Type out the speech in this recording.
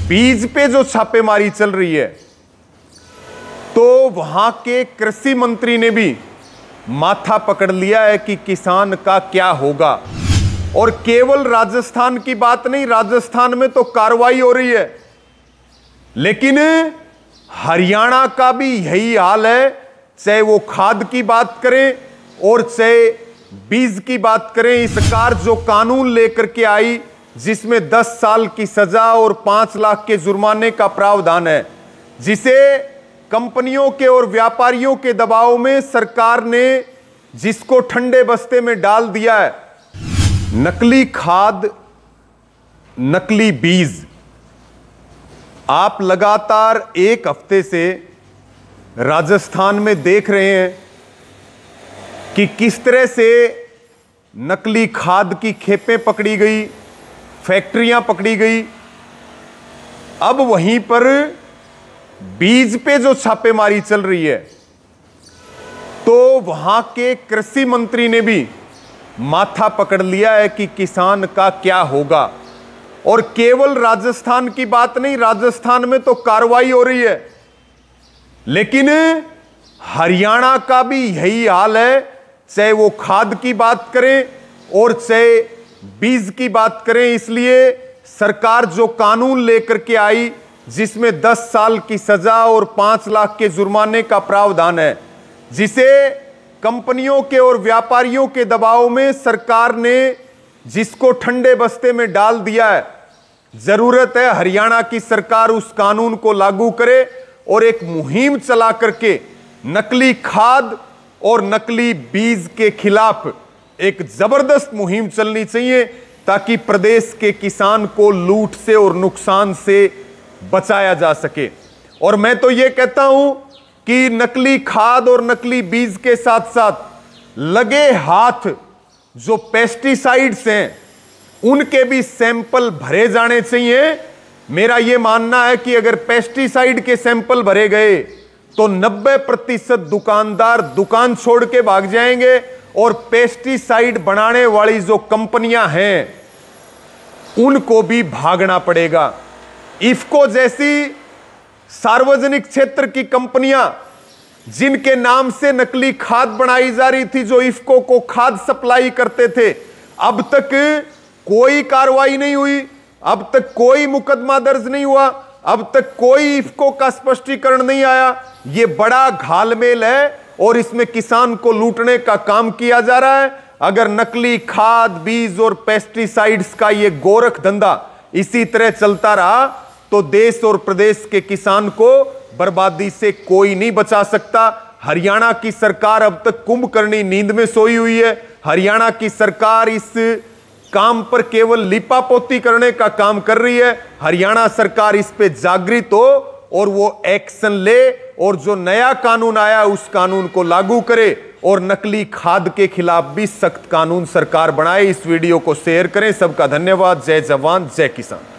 बीज पे जो छापेमारी चल रही है, तो वहां के कृषि मंत्री ने भी माथा पकड़ लिया है कि किसान का क्या होगा। और केवल राजस्थान की बात नहीं, राजस्थान में तो कार्रवाई हो रही है, लेकिन हरियाणा का भी यही हाल है। चाहे वो खाद की बात करें और चाहे बीज की बात करें। इस सरकार जो कानून लेकर के आई जिसमें 10 साल की सजा और 5 लाख के जुर्माने का प्रावधान है, जिसे कंपनियों के और व्यापारियों के दबाव में सरकार ने जिसको ठंडे बस्ते में डाल दिया है। नकली खाद, नकली बीज, आप लगातार एक हफ्ते से राजस्थान में देख रहे हैं कि किस तरह से नकली खाद की खेपें पकड़ी गई, फैक्ट्रियां पकड़ी गई। अब वहीं पर बीज पे जो छापेमारी चल रही है, तो वहां के कृषि मंत्री ने भी माथा पकड़ लिया है कि किसान का क्या होगा। और केवल राजस्थान की बात नहीं, राजस्थान में तो कार्रवाई हो रही है, लेकिन हरियाणा का भी यही हाल है। चाहे वो खाद की बात करें और चाहे बीज की बात करें। इसलिए सरकार जो कानून लेकर के आई जिसमें 10 साल की सजा और 5 लाख के जुर्माने का प्रावधान है, जिसे कंपनियों के और व्यापारियों के दबाव में सरकार ने जिसको ठंडे बस्ते में डाल दिया है। जरूरत है हरियाणा की सरकार उस कानून को लागू करे और एक मुहिम चला करके नकली खाद और नकली बीज के खिलाफ एक जबरदस्त मुहिम चलनी चाहिए, ताकि प्रदेश के किसान को लूट से और नुकसान से बचाया जा सके। और मैं तो यह कहता हूं कि नकली खाद और नकली बीज के साथ साथ लगे हाथ जो पेस्टिसाइड्स हैं, उनके भी सैंपल भरे जाने चाहिए। मेरा यह मानना है कि अगर पेस्टिसाइड के सैंपल भरे गए तो 90% दुकानदार दुकान छोड़ के भाग जाएंगे और पेस्टिसाइड बनाने वाली जो कंपनियां हैं उनको भी भागना पड़ेगा। इफ्को जैसी सार्वजनिक क्षेत्र की कंपनियां जिनके नाम से नकली खाद बनाई जा रही थी, जो इफ्को को खाद सप्लाई करते थे, अब तक कोई कार्रवाई नहीं हुई, अब तक कोई मुकदमा दर्ज नहीं हुआ, अब तक कोई इफ्को का स्पष्टीकरण नहीं आया। यह बड़ा घालमेल है और इसमें किसान को लूटने का काम किया जा रहा है। अगर नकली खाद, बीज और पेस्टिसाइड्स का यह गोरख धंधा इसी तरह चलता रहा तो देश और प्रदेश के किसान को बर्बादी से कोई नहीं बचा सकता। हरियाणा की सरकार अब तक कुंभकर्णी नींद में सोई हुई है। हरियाणा की सरकार इस काम पर केवल लिपापोती करने का काम कर रही है। हरियाणा सरकार इस पे जागृत हो और वो एक्शन ले और जो नया कानून आया उस कानून को लागू करे और नकली खाद के खिलाफ भी सख्त कानून सरकार बनाए। इस वीडियो को शेयर करें। सबका धन्यवाद। जय जवान, जय किसान।